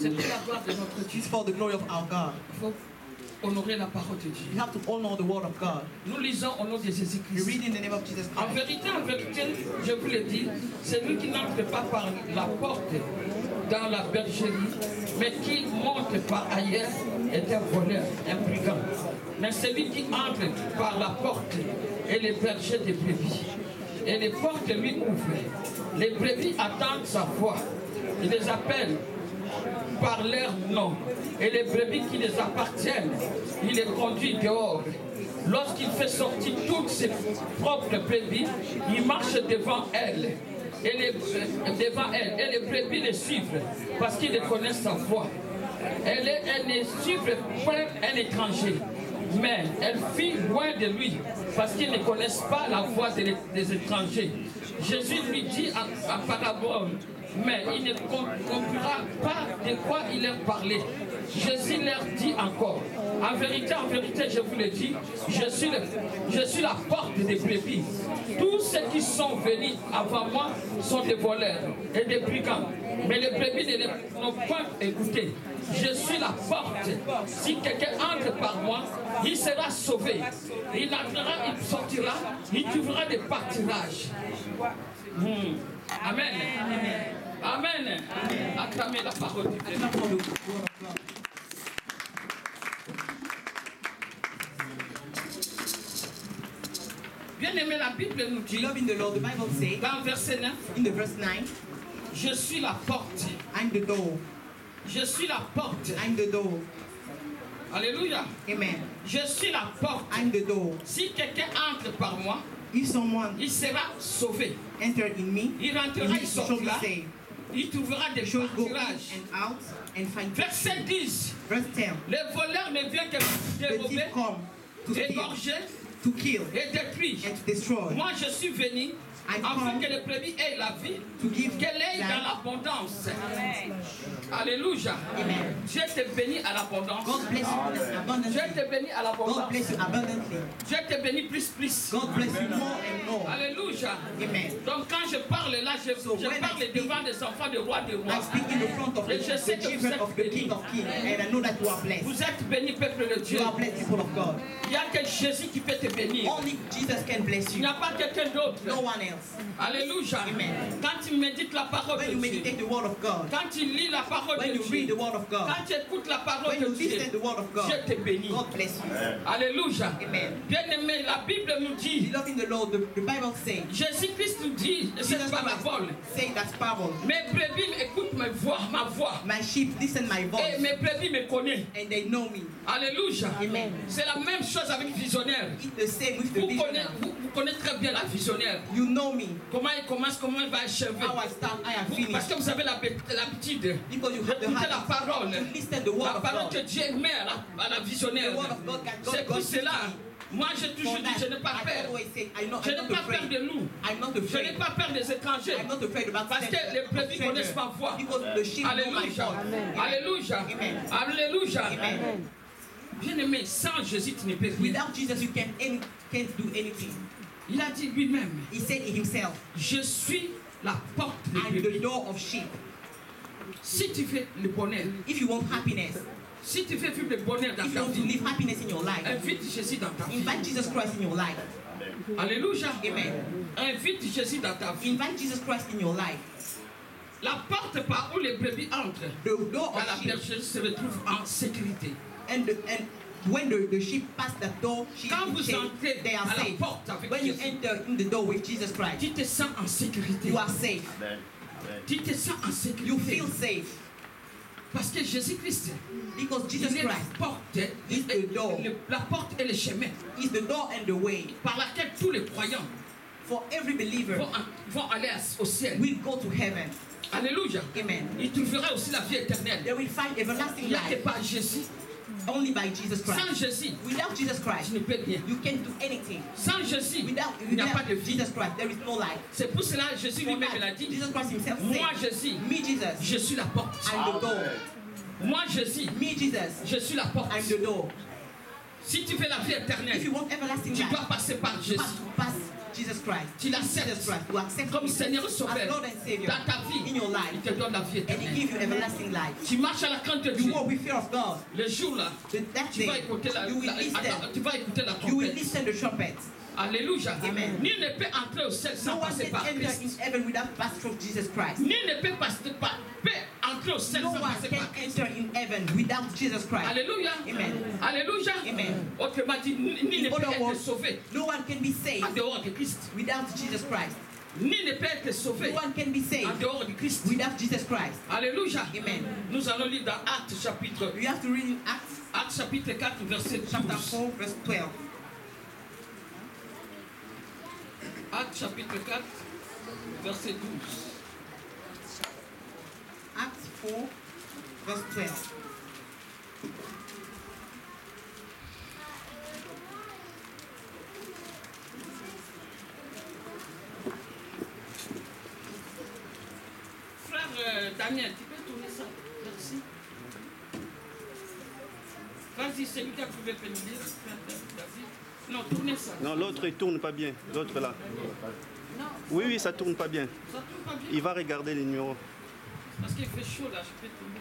C'est pour la gloire de notre Dieu. It's for the glory of our God. Il faut honorer la parole de Dieu. You have to honor the word of God. Nous lisons au nom de You Jésus-Christ. read in the name of Jesus En Christ. vérité, je vous le dis, celui qui n'entre pas par la porte dans la bergerie, mais qui monte par ailleurs, est un voleur, un brigand. Mais celui qui entre par la porte est le berger des brebis. Et les portes lui ouvrent. Les brebis attendent sa voix. Il les appelle par leur nom. Et les brebis qui les appartiennent, il les conduit dehors. Lorsqu'il fait sortir toutes ses propres brebis, il marche devant elles. Et les brebis les suivent parce qu'ils les connaissent sa voix. Elles ne suivent pas un étranger, mais elles fuient loin de lui parce qu'ils ne connaissent pas la voix des étrangers. Jésus lui dit en parabole, mais il ne comprendra pas de quoi il leur parlait. Jésus leur dit encore, en vérité, je vous le dis, je suis la porte des brebis. Tous ceux qui sont venus avant moi sont des voleurs et des brigands, mais les brebis n'ont pas écouté. Je suis la porte. Si quelqu'un entre par moi, il sera sauvé. Il entrera, il sortira, il trouvera des pâturages. Amen. Amen. Acclamez la parole de Dieu. Bien aimé, la Bible nous dit, Love in the Lord, the Bible says, dans verset 9, in the verse 9, je suis la porte. I'm the door. Je suis la porte. I'm the door. Alléluia. Amen. Je suis la porte. I'm the door. Si quelqu'un entre par moi, If someone il sera sauvé. enter in me, Il rentrera, il shall be sortira. saved. Il trouvera des Shall go in pâturages. and out and find Verset 10. Verse 10. Les voleurs ne viennent que The dérober, thief come to steal, égorger to kill, et détruire. and to destroy, Moi, je suis venu afin que les brebis aient la vie, to give qu'elle aient life. dans l'abondance. Alléluia. Amen. Dieu te bénit à l'abondance. God bless you abundantly. Dieu te bénit à God l'abondance. bless you abundantly. Dieu te bénit plus. God bless you more and more. Alléluia. Amen. Donc quand je parle là, je when parle I speak, devant des enfants de rois de I rois. speak in the front of Et je sais the que vous children êtes of the bénis. King of Kings, and I know that you are blessed. Vous êtes bénis, peuple de Dieu. You are blessed, people of God. Il n'y a que Jésus qui peut te bénir. Only Jesus can bless Il you. n'y a pas quelqu'un d'autre. No one else. Alléluia. Amen. Quand tu médites la parole When de you Dieu, meditate the word of God, quand tu lis la parole when de you read Dieu, the word of God, quand tu écoutes la parole when de you Dieu, listen to the word of God, Dieu te bénit. God bless you. Alléluia. Amen. Bien-aimé, la Bible nous dit, Beloved in the Lord, the Bible says, Jésus-Christ nous dit, et c'est Jesus parabole, Christ say that parable. mes brebis écoutent ma voix, My sheep listen my et voice, mes brebis me connaissent. and they know me. Alléluia. Amen. C'est la même chose avec visionnaire. It's the same with the Vous visionary. connaissez très bien la visionnaire. You know me. Comment il commence, comment il va achever. How I start, I am Parce finished. que vous avez l'habitude Because you have the d'écouter la habit parole. to listen the word La of parole God. que Dieu met à la visionnaire. The word of God can C'est God pour cela. speak to me. Moi j'ai toujours For dit, je that, n'ai pas I peur. always say, Je I'm n'ai not pas peur de afraid. loups. I'm not Je n'ai afraid. pas peur des étrangers. I'm not afraid about Parce que les brebis connaissent ma voix. Because the sheep know my Alléluia. voice. Alléluia. Amen. Alléluia. Amen. Bien aimé, sans Jésus tu ne peux rien. Without Jesus, you can't do anything. Il a dit lui-même, He said it himself, je suis la porte des I'm the brebis. door of sheep. Si tu fais le bonheur, If you want happiness, si tu fais vivre le bonheur dans if you ta want to vie, live happiness in your life, invite Jésus dans ta vie. invite Jesus Christ in your life. Alléluia. Amen. Invite Jésus dans ta vie. Invite Jesus Christ in your life. La porte par où les brebis entrent, The door quand la of sheep, bergerie se retrouve en sécurité. and when the sheep pass that door, Quand vous entrez they are à la safe. porte avec When you Jésus, enter in the door with Jesus Christ, tu te sens en sécurité. you are safe. Tu te sens en sécurité. You feel safe Parce que Jésus-Christ, because Jesus il est la Christ porte, is the door. la porte et le chemin is the door and the way par laquelle tous les croyants for every believer vont aller au ciel. will go to heaven. Alléluia. Amen. Il trouvera aussi la vie éternelle. They will find everlasting Il n'y a que life par Jésus. only by Jesus Sans Christ. Jésus, Without Jesus tu Christ, ne peux rien. you can't do anything. Sans Jésus, Without il n'y a pas de vie. Jesus Christ, there is no life. C'est pour cela que Jésus For lui-même that, l'a dit. Jesus Christ himself Moi, said, Jésus, me Jesus, je suis la porte. I'm the door. Moi, Jésus, Me Jesus, je suis la porte. I'm the door. Si tu veux la vie If éternelle, you want everlasting tu life, dois passer par you Jésus. must pass Jesus Christ, tu l'acceptes Jesus Christ, you accept comme him Seigneur et as Sauveur Lord and Savior dans ta vie, in your il life, te donne la vie and he éternelle. gives you everlasting life. Tu marches à la crainte de You Dieu. walk with fear of God. Le jour là, That tu vas day, écouter la, you will attends, tu vas écouter la you will trompette. listen to the trumpet. Alléluia. Amen. Nul ne peut entrer au ciel No sans one passer can par enter Christ. in heaven without passing through Jesus Christ. Nul ne peut entrer au ciel No sans one passer can par Christ. enter in heaven without Jesus Christ. Alléluia. Amen. Alléluia. Amen. Autrement dit, nul ne In peut other être words, sauvé no one can be saved en dehors de Christ. without Jesus Christ. Nul ne peut être sauvé No one can be en saved dehors de Christ. without Jesus Christ. Alléluia. Amen. Nous allons lire dans Actes chapitre, You have to read in Acts Actes chapitre 4 verset chapter 12. 4, verse 12. Actes chapitre 4 verset 12. Acts 4, verse 12. Frère Daniel, tu peux tourner ça? Merci. Vas-y, c'est lui qui a trouvé pénible. Non, tournez ça. Non, l'autre il tourne pas bien. L'autre là. Oui, oui, ça tourne pas bien. Ça tourne pas bien. Il va regarder les numéros. Parce qu'il fait chaud là, je peux tourner.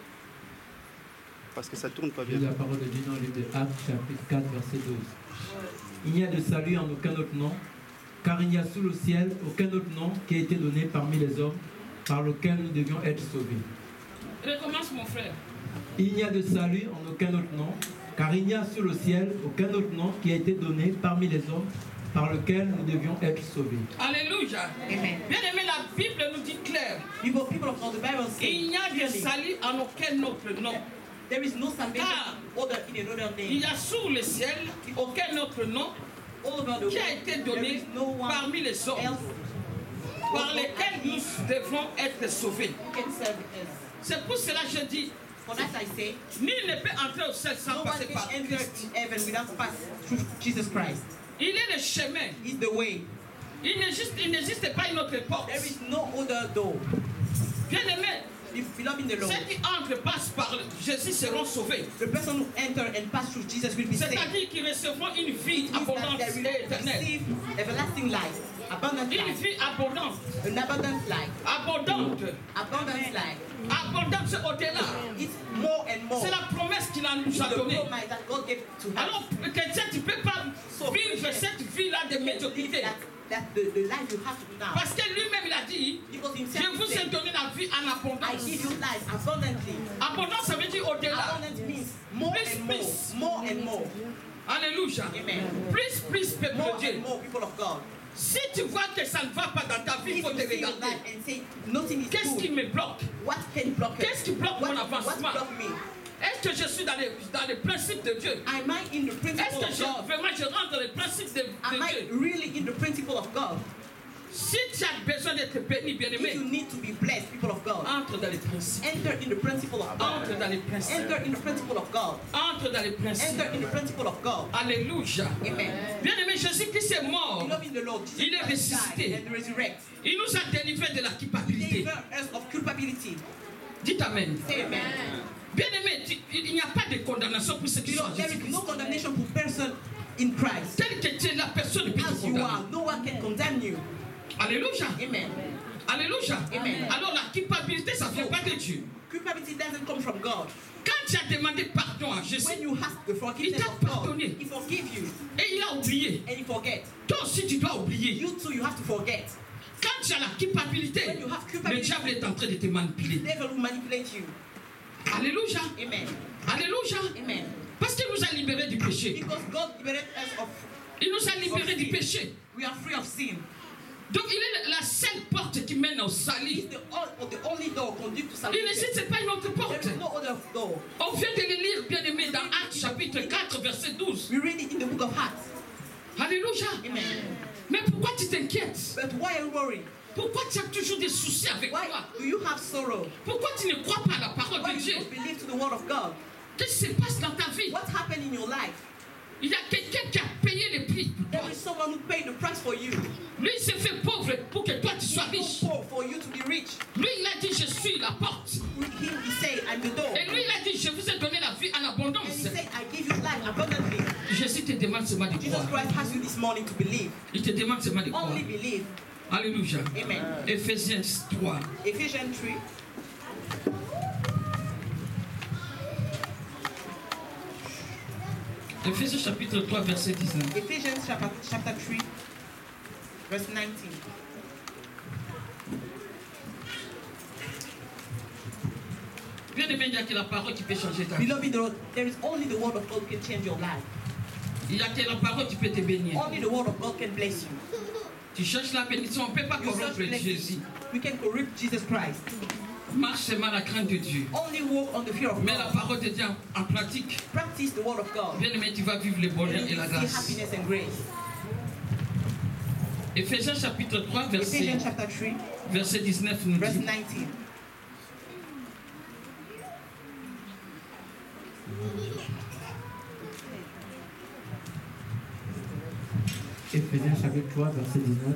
Parce que ça tourne pas Et bien. la parole de Dieu dans le livre de Actes, chapitre 4, verset 12. Il n'y a de salut en aucun autre nom, car il n'y a sous le ciel aucun autre nom qui a été donné parmi les hommes par lequel nous devions être sauvés. Recommence mon frère. Il n'y a de salut en aucun autre nom, car il n'y a sous le ciel aucun autre nom qui a été donné parmi les hommes par lequel nous devions être sauvés. Alléluia. Amen. Bien aimé, la Bible nous dit clair. People of God, the Bible says Il n'y a de clearly, salut en aucun autre nom. there is no salvation Ah. other in another Il name. y a sous le ciel aucun autre nom All over the qui a world, été there donné is no one parmi les hommes else par lesquels nous devons être sauvés. who can serve us. C'est pour cela que je dis, For that I say, nul ne peut entrer au ciel no sans one passer can par enter Christ. in heaven without passing through Jesus Christ. Il est le chemin. He's the way. Il n'existe pas une autre porte. There is no other door. Bien aimé, Beloved in the Lord, ceux qui entrent, passent par Jésus seront sauvés. the person who enter and pass through Jesus will be saved. C'est-à-dire qu'ils recevront une vie It means that abondante they will et éternelle. receive everlasting life, abundant Une life, vie abondante. an abundant life, Abondante. abundant life. Abondante, c'est au-delà. It's more and more. C'est la promesse qu'il nous a The donnée. promise that God gave to us. Alors, chrétien, tu ne peux pas vivre cette vie-là de médiocrité. That the life you have now. Parce que lui-même, il a dit, Because je himself vous ai said, donné la vie en I abondance. give you life abundantly. Abondance, ça veut dire au-delà. Abundant means more Plus, and plus. more and more. Alléluia. Amen. Plus, peuple More de Dieu. and more people of God. Si tu vois que ça ne va pas dans ta vie, il If faut you te see your regarder. life and say nothing is Qu'est-ce qui good, me bloque? what can block it? Qu'est-ce qui bloque What mon avancement? block me? Est-ce que je suis dans les principes de Dieu? Am I in the Est-ce principle que of God? vraiment je rentre dans les principes de Am I Dieu? really in the principle of God? Si tu as besoin d'être béni, If bien-aimé, you need to be blessed, people of God, entre dans les principes. enter in the principle of God. Entre dans les principes. Enter in the principle of God. Entre dans les principes. Enter in the principle of God. Alléluia. Amen. Bien-aimé, Jésus-Christ est mort. Beloved in the Lord, Jesus Il est Christ ressuscité. died and resurrect. Il nous a délivrés de la culpabilité. Deliver us of culpability. Dites Amen. Say amen. Bien-aimé, il n'y a pas de condamnation pour ceux qui sont en Beloved, there is Jésus-Christ. no condemnation for person in Christ. Tel que tu es, la personne ne peut te As you condamner. are, no one can condemn you. Alléluia. Amen. Alléluia. Amen. Alors la culpabilité, ça ne vient pas de Dieu. Culpability doesn't come from God. Quand tu as demandé pardon à Jésus When you ask the forgiveness Il t'a of God, pardonné. He forgive you et il a oublié, and He forget. toi aussi tu dois oublier. You too, you have to forget. Quand tu as la culpabilité, When you have le culpability, diable est en train de te manipuler. the devil will manipulate you. Alléluia. Amen. Alléluia. Amen. Parce qu'il nous a libérés du péché. Because God liberated us of, Il nous a libérés du péché. we are free of sin. Donc il est la seule porte qui mène au He's salut. the only door conduct to Il salvation. n'existe pas une autre porte. There is no other door. On vient de le lire, bien aimé, dans Actes chapitre 4, verset 12. We read it in the book of Acts. Alléluia. Amen. Mais pourquoi tu t'inquiètes? But why are you worried? Pourquoi tu as toujours des soucis avec Why toi? do you have sorrow? Pourquoi tu ne crois pas à la parole Why de do Dieu? you don't believe to the word of God? Qu'est-ce qui se passe dans ta vie? What happened in your life? Il y a quelqu'un qui a payé le prix pour toi. There is someone who paid the price for you. Lui, il s'est fait pauvre pour que toi tu sois He riche. was poor for you to be rich. Lui, il a dit, je suis la porte. He said, I'm the door. Et lui, il a dit, je vous ai donné la vie en And he abondance. said, I give you life abundantly. Jésus te demande seulement de Jesus croire. Christ asks you this morning to believe. Il te demande seulement de croire. Only believe. Alléluia. Amen. Éphésiens 3. Ephesians 3. Éphésiens chapitre 3, verset 19. Ephesians chapter 3, verse 19. Bien aimé, il n'y a que la parole qui peut changer ta vie. Beloved, there is only the word of God can change your life. Il n'y a que la parole qui peut te bénir. Only the word of God can bless you. Tu cherches la bénédiction, on ne peut pas You search corrompre blessing. Jésus. We can corrupt Jesus Christ. Marche seulement la crainte de Dieu. Only walk on the fear of Mais la God. parole de Dieu en pratique. Practice the word of God. Bien aimé, tu vas vivre le And bonheur you et la will see grâce. happiness and grace. Éphésiens chapitre 3, Ephesians chapter 3, verset 19 nous verse dit. 19. Éphésiens chapitre 3, verset 19.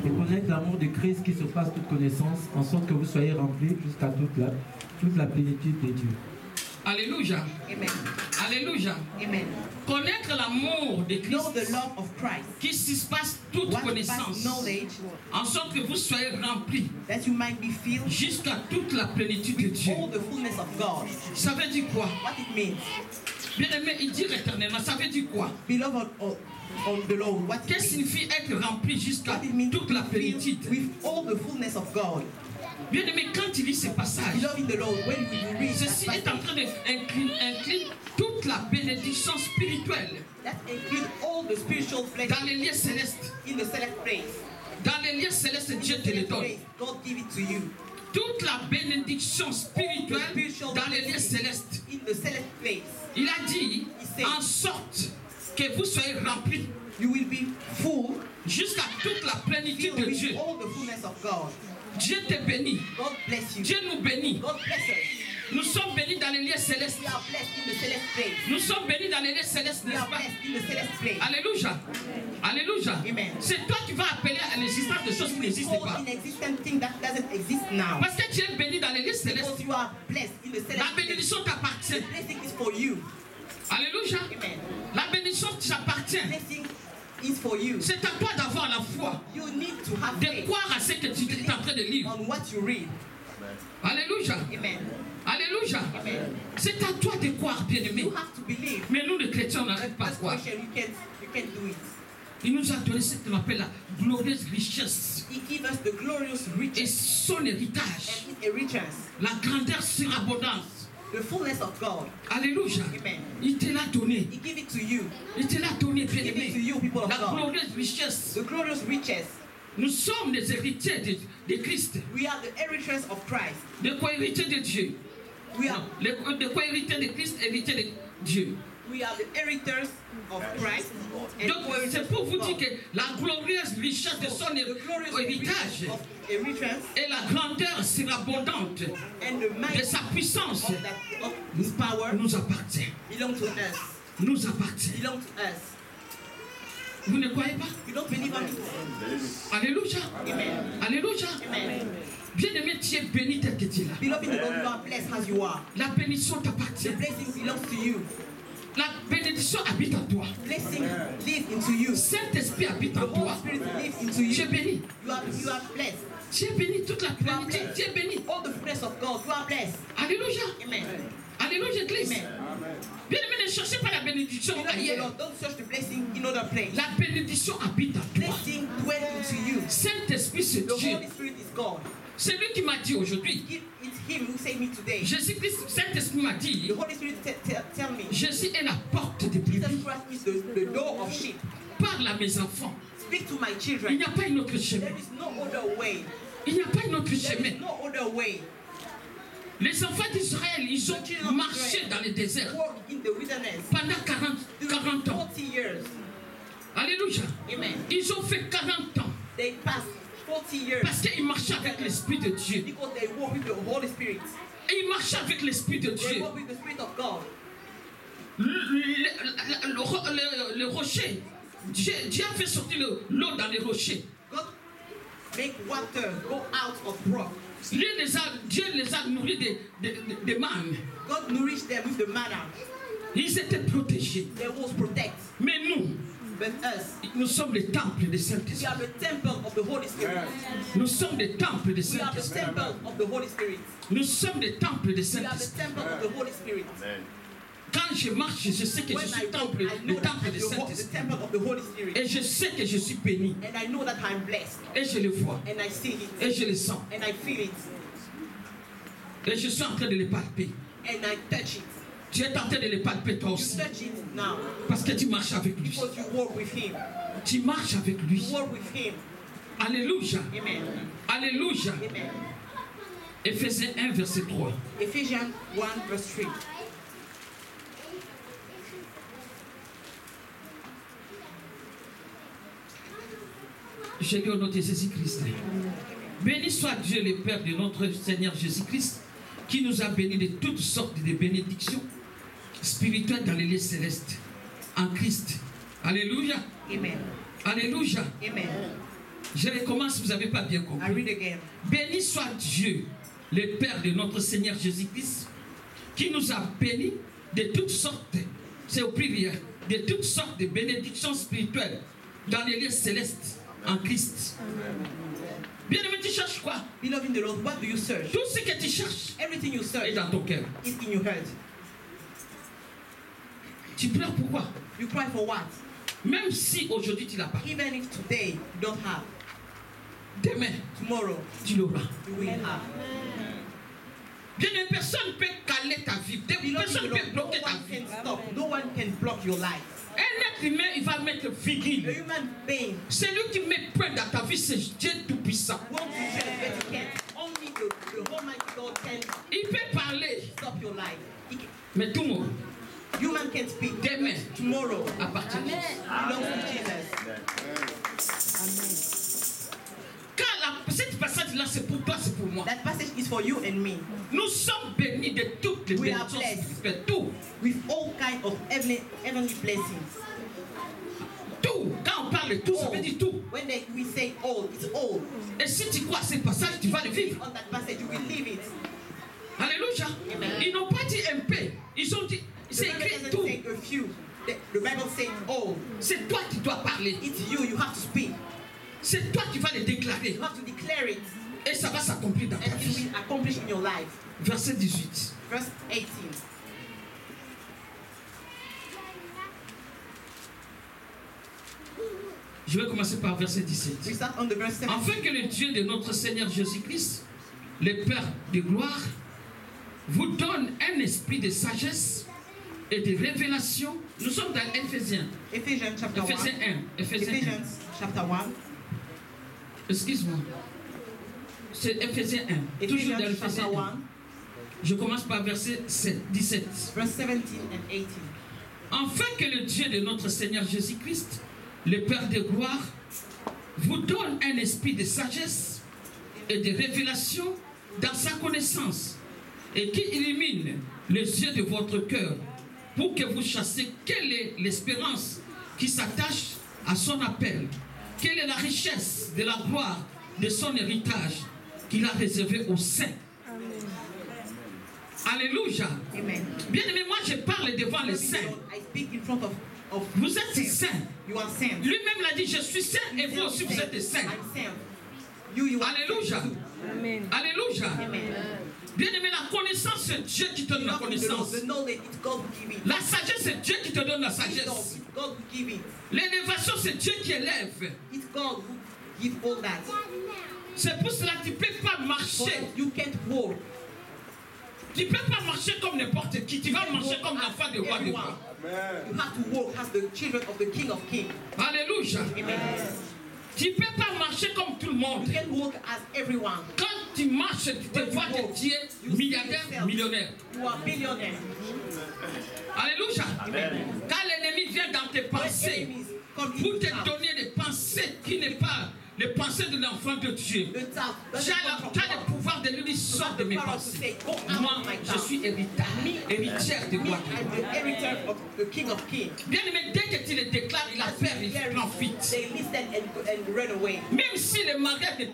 Et connaître l'amour de Christ qui surpasse toute connaissance, en sorte que vous soyez remplis jusqu'à toute la plénitude de Dieu. Alléluia. Amen. Alléluia. Amen. Connaître l'amour de Know the Christ love of Christ. qui surpasse toute What connaissance. past knowledge, En sorte que vous soyez remplis that you might be filled jusqu'à toute la plénitude de with Dieu. all the fullness of God. Ça veut dire quoi? What it means, Bien aimé, il dit éternellement. Ça veut dire quoi? beloved on the Lord, what it Qu'est-ce means? que signifie être rempli jusqu'à What it means toute la to be plénitude? filled with all the fullness of God. Bien aimé, quand tu lis ce passage, Beloved in the Lord, when you read ceci that est en passage, train d'inclure toute la bénédiction spirituelle that includes all the spiritual dans blessings les lieux célestes. in the select place. Dans les lieux célestes, Dieu te les donne. God give it to you. Toute la bénédiction spirituelle dans les lieux célestes. In the select place, Il a dit en sorte que vous soyez remplis you will be full, jusqu'à toute la plénitude filled de with Dieu. all the fullness of God. Dieu te bénit. God bless you. Dieu nous bénit. God bless us. Nous sommes bénis dans les lieux célestes. We are blessed in the select place. Nous sommes bénis dans les lieux célestes, We n'est-ce are pas? blessed in the select place. Alléluia. Alléluia. Amen. C'est toi qui vas appeler à l'existence de choses qui n'existent All pas. inexistent thing that doesn't exist now. Parce que tu es béni dans les lieux célestes. Because you are blessed in the select La place. bénédiction t'appartient. The blessing is for you. Alléluia. Amen. La bénédiction t'appartient. The blessing is for you. C'est à toi d'avoir la foi, You need to have de faith croire à ce que tu es en train de lire. on what you read. Alléluia. Amen. Alléluia. Amen. C'est à toi de croire, bien-aimé. You have to believe. Mais nous, les chrétiens, on n'arrive pas à As croire. Christian, you can't do it. Il nous a donné ce qu'on appelle la glorieuse richesse He gives us the glorious et riches son héritage, and his riches, la grandeur surabondance. the fullness of God. Alléluia. Amen. Il te l'a donné. He give it to you. Il te l'a donné, He give it to bien-aimé. you, people of La God. glorieuse richesse. The glorious riches. Nous sommes des héritiers de Christ, We are the heirs of Christ. des co-héritiers de Dieu. We are Des co-héritiers de Christ, héritiers de Dieu. we are the heirs of Christ. And Donc, co-heirs c'est pour vous of dire God. que la glorieuse richesse de son The glorious héritage riches of a riches et la grandeur surabondante and the might de sa puissance of his power nous appartient. belong to us. Nous appartient. Belong to us. Vous ne croyez pas? You don't believe on it? Alléluia. Amen. Alléluia. Amen. Bien-aimé, tu es béni tel que tu es là. Beloved in the Lord, you are blessed as you are. La bénédiction The t'appartient. blessing belongs to you. La bénédiction habite en toi. Blessing lives into you. Saint-Esprit habite The en Holy toi. Spirit lives into Tu es you. béni. You are blessed. Tu es béni toute la plénitude. Tu es béni. All the fullness of God, you are blessed. Alléluia. Amen. Alléluia, Église. Amen. Bien-aimé, ne cherchez pas la bénédiction Beloved in the ailleurs. Lord, don't search the blessing in other place. La bénédiction habite en toi. Blessing dwells into you. Saint-Esprit, c'est The Dieu. Holy Spirit is God. C'est lui qui m'a dit aujourd'hui. It's Him who saved me today. Jésus-Christ, Saint-Esprit m'a dit, The Holy Spirit tell me. Jésus est la porte des brebis. Jesus Christ is the door of sheep. Parle à mes enfants. Speak to my Il children. n'y a pas une autre chemin. There is no other way. Il n'y a pas une autre There chemin. is no other way. Les enfants d'Israël, ils ont marché dans le désert Walk in the wilderness pendant 40 ans. 40 years. Alléluia. Amen. Ils ont fait 40 ans They passed 40 years parce qu'ils marchaient avec l'Esprit de Dieu. because they walk with the Holy Spirit. Et ils marchaient avec l'Esprit de They Dieu. walk with the Spirit of God. Le rocher, Dieu a fait sortir l'eau dans les rochers. God make water go out of rock. Dieu les a nourris de manne. God nourished them with the manna. Ils étaient protégés. They was protected. Mais nous, But us, nous sommes les temples de we Saint-Esprit. are the temple of the Holy Spirit. Nous sommes des temples de We are the Saint-Esprit. temple of the Holy Spirit. Nous sommes des temples de We are the Saint-Esprit. temple of the Holy Spirit. Quand je marche, je sais que je When suis I walk, temple, I le know that temple I'm de the Saint-Esprit. temple of the Holy Spirit. Et je sais que je suis béni. And I know that I'm blessed. Et je le vois. And I see it. Et je le sens. And I feel it. Et je suis en train de le palper. And I touch it. Tu es en train de le palper toi You aussi. touch it now. Parce que tu marches avec lui. Because you walk with Him. Tu marches avec lui. You walk with Him. Alléluia. Amen. Alléluia. Amen. Éphésiens 1, verset 3. Ephesians 1 verse 3. Je lis au nom de Jésus-Christ. Béni soit Dieu le Père de notre Seigneur Jésus-Christ, qui nous a bénis de toutes sortes de bénédictions spirituelles dans les lieux célestes, en Christ. Alléluia. Amen. Alléluia. Amen. Je recommence, vous n'avez pas bien I compris. read again. Béni soit Dieu, le Père de notre Seigneur Jésus-Christ, qui nous a bénis de toutes sortes, c'est au pluriel, de toutes sortes de bénédictions spirituelles dans les lieux célestes, en Christ. Bien-aimé, tu cherches quoi? Beloved in the Lord, what do you search? Tout ce que tu cherches Everything you est search dans ton cœur. is in your heart. Tu pleures pourquoi? You cry for what? Même si aujourd'hui tu l'as pas, Even if today you don't have, demain tomorrow tu l'auras. you will have. Bien-aimé, personne ne peut caler ta vie. Beloved in Personne the ne peut Lord, no bloquer ta one vie. can stop. No one can block your life. Un être humain, il va mettre A virgule. human being Celui qui met point dans ta vie, c'est Dieu Tout-Puissant. wants to change, but he can't. Only the Almighty God can Il peut parler, stop your life. mais tout le monde, Human can speak. demain, Tomorrow appartient à Jésus. belongs to Jesus. Quand cette passage-là, c'est pour toi, c'est pour moi. That passage is for you and me. Nous sommes bénis de toutes les We are bénédictions blessed. spirituelles. Tout, With all kinds of heavenly blessings. tout. Quand on parle de tout, ça veut dire tout. When we say all, it's all. Et si tu crois à ce passage, tu vas le vivre. On that passage, you will live it. Alléluia. Amen. Ils n'ont pas dit un peu. Ils ont dit, The c'est Bible écrit doesn't tout. say a few. The Bible says all. C'est toi qui dois parler. It's you. You have to speak. C'est toi qui vas le déclarer. You have to declare it, Et ça va s'accomplir dans ta and it vie. will accomplish in your life. Verset 18. Verse 18. Je vais commencer par verset 17. We start on the verse 17. Afin que le Dieu de notre Seigneur Jésus-Christ, le Père de gloire, vous donne un esprit de sagesse et de révélation. Nous sommes dans Éphésiens. Ephesians chapter 1. Éphésiens 1. Éphésiens 1. Ephesians chapter 1. Excuse-moi. C'est Éphésiens 1. Toujours Ephesians dans Éphésiens chapter 1. 1. Je commence par verset 17. Verse 17 and 18. Afin que le Dieu de notre Seigneur Jésus-Christ, le Père de gloire, vous donne un esprit de sagesse et de révélation dans sa connaissance et qui illumine les yeux de votre cœur pour que vous sachiez quelle est l'espérance qui s'attache à son appel, quelle est la richesse de la gloire de son héritage qu'il a réservé aux saints. Alléluia. Amen. Bien aimé, moi je parle devant les saints. I speak in front of Vous êtes saints. You are saints. Lui-même l'a dit, je suis saint et vous aussi vous êtes des saints. I'm saint. You are Alléluia. saint too. Alléluia. Amen. Bien aimé, la connaissance, c'est Dieu qui te donne la connaissance. The knowledge, it's God who give it. La sagesse, c'est Dieu qui te donne la Wisdom, sagesse. it's God who give it. L'élévation, c'est Dieu qui élève. It's God who give all that. C'est pour cela que tu ne peux pas For marcher. that you can't walk. Tu ne peux pas marcher comme n'importe qui. Tu vas marcher comme l'enfant de roi de Everyone. roi. You have to walk as the children of the King of Kings. Alléluia. Amen. Tu ne peux pas marcher comme tout le monde. You can't walk as everyone. Quand tu marches, tu te vois que tu es milliardaire, millionnaire. You are billionaire. Alléluia. Quand l'ennemi vient dans tes When pensées enemies come pour into te town, donner des pensées qui n'est pas les pensées de l'enfant de Dieu. The child Tu doesn't as come le from God. pouvoir de lui dire sors de mes pensées. Moi, je suis héritière de Me, quoi? I'm the heritage of the King of Kings. Bien aimé, dès que tu le déclares, il a peur, il prend fuite. They listen and run away. Même si le mariage n'est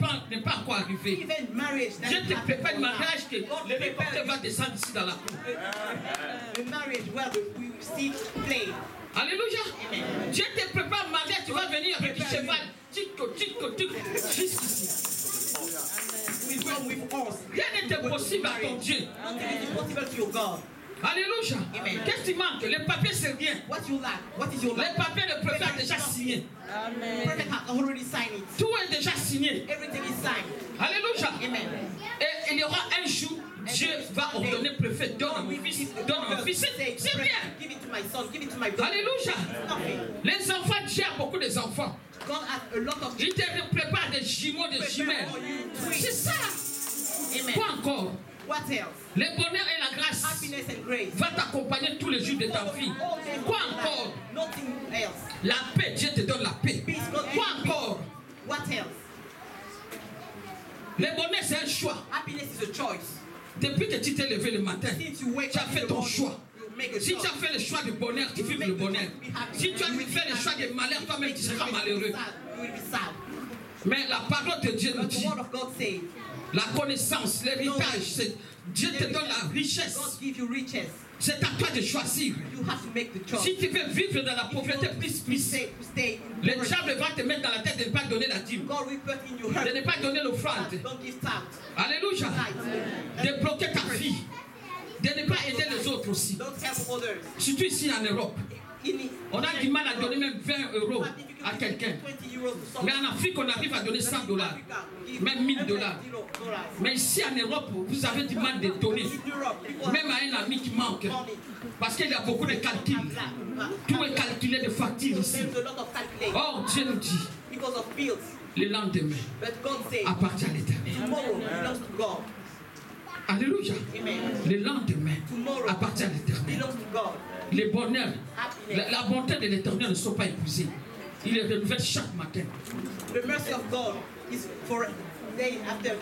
pas encore arrivé, Even marriage. je te prépare un mariage que l'hélicoptère va descendre ici dans la cour. The marriage where we see play. Alléluia. Dieu te prépare un mariage, tu vas venir avec du cheval. Tico, jusqu'ici. We come with us. Rien n'est impossible à ton Dieu. Nothing is impossible to your God. Alléluia. Amen. Qu'est-ce qui manque? Les papiers, c'est rien. What you lack? What is your Les lack? papiers, le préfet a déjà signé. The prophet has already signed it. Tout est déjà signé. Everything is signed. Alléluia. Amen. Et il y aura un jour, Dieu va ordonner préfet, donne à mon fils, donne à mon fils. C'est bien. Give it to my son, give it to my daughter. Alléluia. Nothing. Les enfants, Dieu a beaucoup d'enfants. God has a lot of Il te prépare des jumeaux, des jumelles. C'est ça. Amen. Quoi encore? What else? Le bonheur et la grâce Happiness and grace. va t'accompagner tous les jours de ta vie. Quoi encore? Nothing else. La paix, Dieu te donne la paix. Peace, God Quoi gives peace. encore? What else? Le bonheur, c'est un choix. Happiness is a choice. Depuis que tu t'es levé le matin, Since you wake tu as up in fait the ton morning, choix. you make a Si tu choice. as fait le choix du bonheur, tu vives le bonheur. Si tu as fait le choix du malheur, toi-même tu seras malheureux. You will be sad. Mais la parole de Dieu nous But the dit, word of God says, la connaissance, l'héritage, c'est Dieu te donne la God richesse. gives you riches. C'est à toi de choisir. You have to make the choice. Si tu veux vivre dans la pauvreté, plus. Stay in Le poverty. diable va te mettre dans la tête de ne pas donner la dîme, God will put in your de heart. ne pas donner l'offrande. Don't give tithe. Alléluia. Tithe. De bloquer ta vie. De ne pas aider les autres aussi. Don't help others. Surtout ici en Europe. On a du mal à donner même 20 euros à quelqu'un. 20 euros to someone. Mais en Afrique, on arrive à donner 100 dollars. Même 1000 dollars. Mais ici en Europe, vous avez du mal de donner. Même à un ami qui manque. Parce qu'il y a beaucoup de calculs. Tout est calculé de factures ici. There's a lot of calculation Or, Dieu nous dit, because of bills. le lendemain But God says, appartient à l'Éternel. tomorrow belongs to God. Alléluia. Amen. Le lendemain Tomorrow appartient à l'Éternel. belongs to God. Les bonheurs, Happiness. la bonté de l'Éternel ne sont pas épuisés. Il les renouvelle chaque matin. The mercy of God is for day after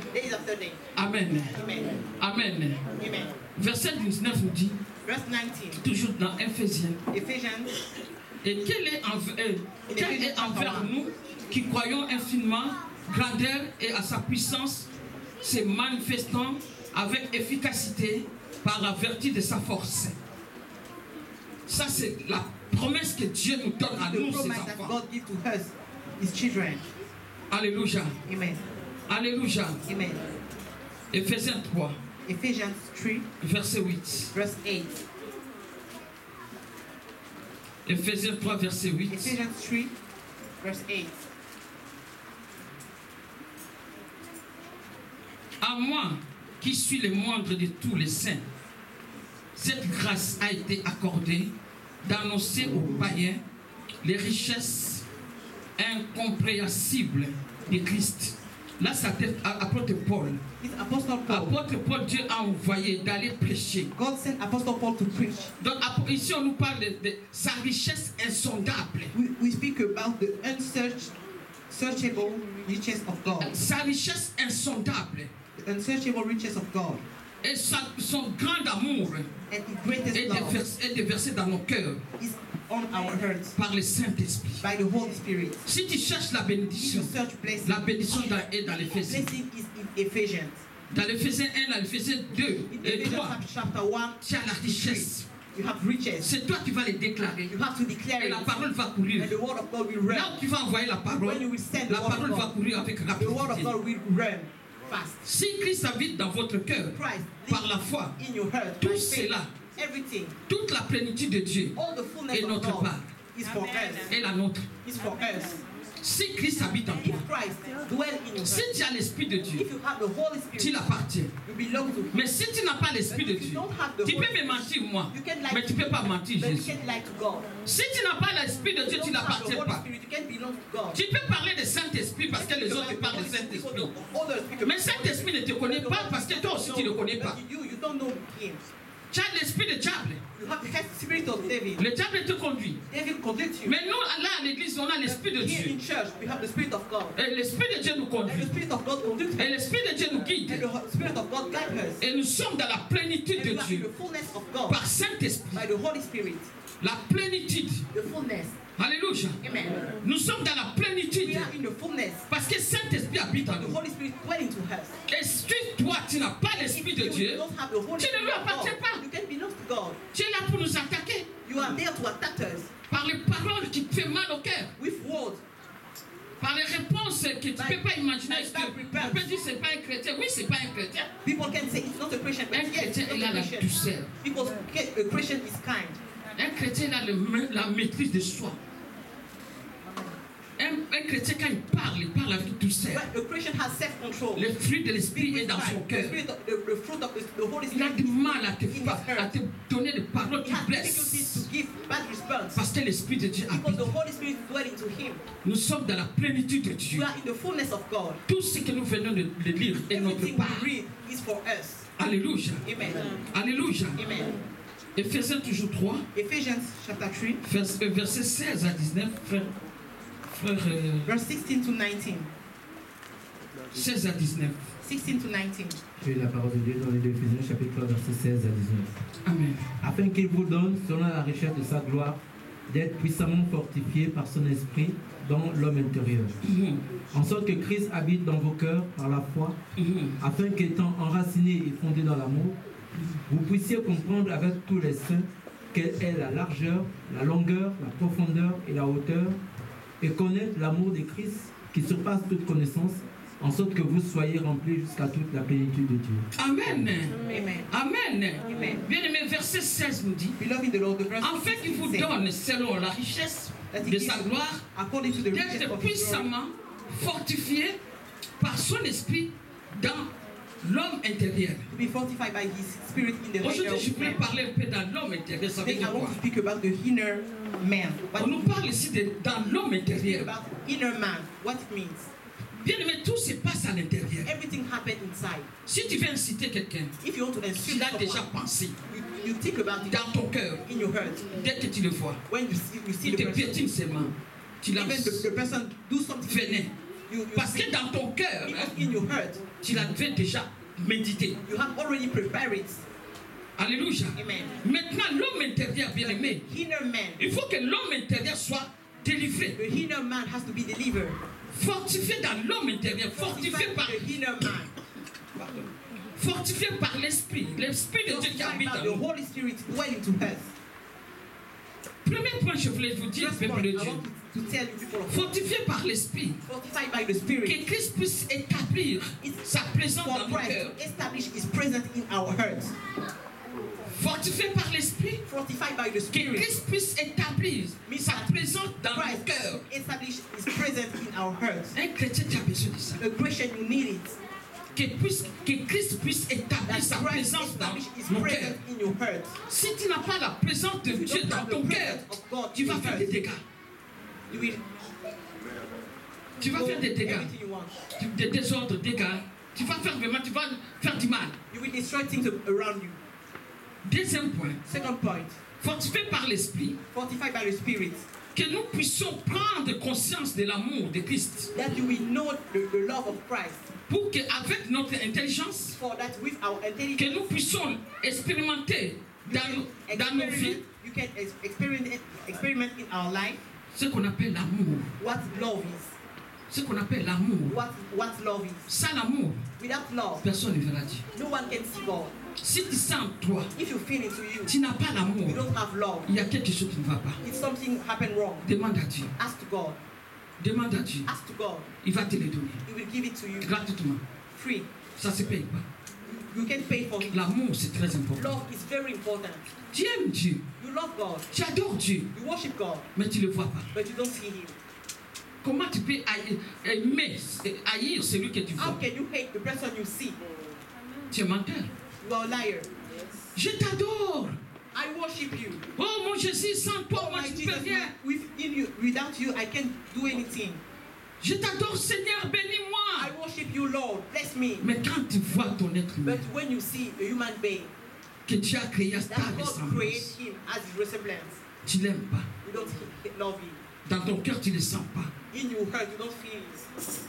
day. Amen. Amen. Amen. Amen. Verset 19 nous dit, Verse 19. toujours dans Éphésiens, Ephesians. et quel est envers nous qui croyons infiniment, grandeur et à sa puissance, se manifestant avec efficacité par la vertu de sa force. Ça, c'est la promesse que Dieu nous donne à nous, The ses promise that enfants. God gives to us, His children. Alléluia. Amen. Alléluia. Amen. Éphésiens 3, Ephesians 3, verset 8. verse 8. Éphésiens 3, verset 8. Ephesians 3, verse 8. À moi, qui suis le moindre de tous les saints, cette grâce a été accordée d'annoncer aux païens les richesses incompréhensibles de Christ. Là, c'est apôtre Paul. It's Apostle Paul. Apôtre Paul, Dieu a envoyé d'aller prêcher. God sent Apostle Paul to preach. Donc ici, on nous parle de sa richesse insondable. We speak about the unsearchable riches of God. Sa richesse insondable. The unsearchable riches of God. Et son grand amour And His greatest love est déversé dans nos cœurs is on our hearts par le Saint-Esprit. by the Holy Spirit. Si tu cherches la If bénédiction, you search blessing, la bénédiction est dans l'Éphésiens. blessing is in Ephesians. Dans l'Éphésiens 1, dans l'Éphésiens 2 In et Ephesians 3, chapter 1, tu as la richesse. you have riches. C'est toi qui vas les déclarer. You have to declare Et it. la parole va courir. And the word of God will Là run. où tu vas envoyer la parole, When you will send la the word parole of va God, courir avec the word of rapidité. God will run fast. Si Christ habite dans votre cœur, Christ par la foi, in your heart. tout by faith, cela, everything, toute la plénitude de Dieu all the fullness est of notre God part, is for us. est la nôtre. Is for us. Si Christ habite en If toi, Christ dwell in your si heart, tu as l'Esprit de Dieu, if you have the Holy tu Spirit, l'appartiens. you belong to Him. Mais si tu n'as pas l'Esprit de Dieu, tu peux me mentir moi, mais tu ne peux pas mentir But you Jésus. can't lie to God. Si tu n'as pas l'Esprit de Dieu, tu You don't have the n'appartiens Holy pas. Spirit, you can't belong to God. Tu peux parler de Saint-Esprit parce que les autres parlent de Saint-Esprit. Others speak Mais Saint-Esprit ne te connaît pas parce que toi aussi tu ne le connais pas. You don't know Him. Tu as l'esprit de diable. You have the spirit of David. Le diable te conduit. David conducts you. Mais nous, là, à l'église, on a l'esprit de Here Dieu. in church, we have the spirit of God. Et l'esprit de Dieu nous And conduit. the spirit of God conducts Et us. l'esprit de Dieu nous guide. And the spirit of God guides us. Et nous sommes dans la plénitude And de we are in Dieu. the fullness of God. Par Saint-Esprit. By the Holy Spirit. La plénitude. The fullness. Alléluia. Amen. Nous sommes dans la plénitude. We are in the fullness. Parce que Saint-Esprit habite en The nous. Holy Spirit dwells into us. Et si toi, tu n'as pas l'esprit de If Dieu, you don't have the Holy tu ne Spirit lui of God, appartiens pas. you can belong to God. Tu es là pour nous attaquer You are there to attack us par les paroles qui te font mal au cœur, with words. par les réponses que tu ne peux pas imaginer. Like that Tu repent. peux dire c'est pas un chrétien. Oui, c'est pas un chrétien. People can say it's not a Christian, but Un yes, chrétien, it's il not a a la Christian. douceur. Because a Christian is kind. Un chrétien, il a la maîtrise de soi. Un chrétien, quand il parle avec douceur. But a Christian has self-control. Le fruit de l'esprit est dans son The cœur. spirit of the fruit of the Holy Il a Spirit. du mal à in te donner des paroles He qui has difficulties blessent. to give bad response Parce que l'esprit de Dieu because habite. the Holy Spirit dwells into him. Nous sommes dans la plénitude de We Dieu. are in the fullness of God. Tout ce que nous venons de lire est notre Everything part. we read is for us. Alléluia. Amen. Alléluia. Amen. Éphésiens toujours 3, Ephesians chapter 3, versets 16 à 19, frère, verse 16 to 19. 16 à 19. 16 to 19. Je lis la parole de Dieu dans les Éphésiens chapitre 3 verset 16 à 19. Amen. Afin qu'il vous donne, selon la richesse de sa gloire, d'être puissamment fortifié par son esprit dans l'homme intérieur. En sorte que Christ habite dans vos cœurs par la foi, afin qu'étant enraciné et fondé dans l'amour, vous puissiez comprendre avec tous les saints quelle est la largeur, la longueur, la profondeur et la hauteur, et connaître l'amour de Christ qui surpasse toute connaissance, en sorte que vous soyez remplis jusqu'à toute la plénitude de Dieu. Amen. Amen. Amen. Amen. Bien aimé, verset 16 nous dit, Beloved in the Lord, the verse afin qu'il vous 16 donne, selon la richesse de sa gloire, according to the riches d'être of his glory, puissamment fortifié par son esprit dans l'homme intérieur. to be fortified by his spirit in the Aujourd'hui, je inner voulais man. parler un peu dans l'homme intérieur. Ça veut Today I dire want quoi? to speak about the inner man. What On nous parle ici de dans l'homme intérieur. about inner man, what it means. Bien aimé, tout se passe à l'intérieur. Everything happened inside. Si tu veux inciter quelqu'un, If you want to tu insult l'as déjà someone, pensé you think about it dans ton cœur. in your heart. Dès que tu le vois, When you see il the te person, piétine ses mains. Tu even lances. the person do something, Venez. you Parce see que dans ton cœur, because in your heart, tu l'avais déjà médité. you have already prepared it. Alléluia. Amen. Maintenant, l'homme intérieur, bien aimé, The inner man, il faut que l'homme intérieur soit délivré. the inner man has to be delivered. Fortifié dans l'homme intérieur, fortifié Fortified par, by the inner man. fortifié par l'esprit. L'esprit de Dieu qui Fortified habite by en the nous. Holy Spirit dwelling to us. Premier point, je voulais vous dire, First peuple point, de I Dieu. want to tell you people of God, Fortifié par l'esprit. fortified by the Spirit. Que Christ puisse établir sa présence For dans nos Christ cœurs. to establish His presence in our hearts. Fortifié par l'esprit. Fortified by the Que Spirit. Christ puisse établir sa présence dans nos Christ cœurs. establish His presence in our hearts. Un chrétien qui a besoin de ça. A Christian, you need it. Que Christ puisse établir That sa Christ présence dans establish His nos presence cœurs. in your heart. Si tu n'as pas la présence de If you Dieu don't dans have ton the cœur, presence of God tu in vas your faire heart, des dégâts. you will Tu vas do faire des dégâts. everything you want. Des désordres, dégâts. Tu vas faire vraiment, tu vas faire du mal. You will destroy things around you. Deuxième point, Second point, fortifié par l'esprit, fortified by the Spirit. que nous puissions prendre conscience de l'amour de Christ. That you will know the love of Christ. Pour qu'avec notre intelligence, For that with our que intelligence, nous puissions expérimenter dans nos vies you can experiment in our life ce qu'on appelle l'amour. what love is. Ce qu'on appelle l'amour. What love is. Sans l'amour, Without love, personne ne verra Dieu. no one can see God. Si tu sens toi, If you feel into you, tu n'as pas l'amour, you don't have love. il y a quelque chose qui ne va pas. If something happened wrong, Demande à Dieu. ask to God. Demande à Dieu. Ask to God. Il va te les donner. He will give it to you Gratuitement. free. Ça ne se paye pas. You can pay for it. L'amour, c'est très important. Love is very important. Tu aimes Dieu. You love God. Tu adores Dieu. You worship God, Mais tu ne le vois pas. but you don't see Him. Comment tu peux haïr celui que tu How vois? can you hate the person you see? Tu es menteur. You are a liar. Je t'adore. I worship you. Oh mon Jésus, sans toi, moi My je ne Jesus, peux rien. within you, without you, I can't do anything. Je t'adore Seigneur, I bénis-moi. worship you, Lord. Bless me. Mais quand tu vois ton être humain, But when you see a human being, que Dieu a créé à ta that God created ressemblance. him as his resemblance. Tu l'aimes pas. You don't love him. Dans ton cœur, tu ne le sens pas. In your heart, you don't feel it.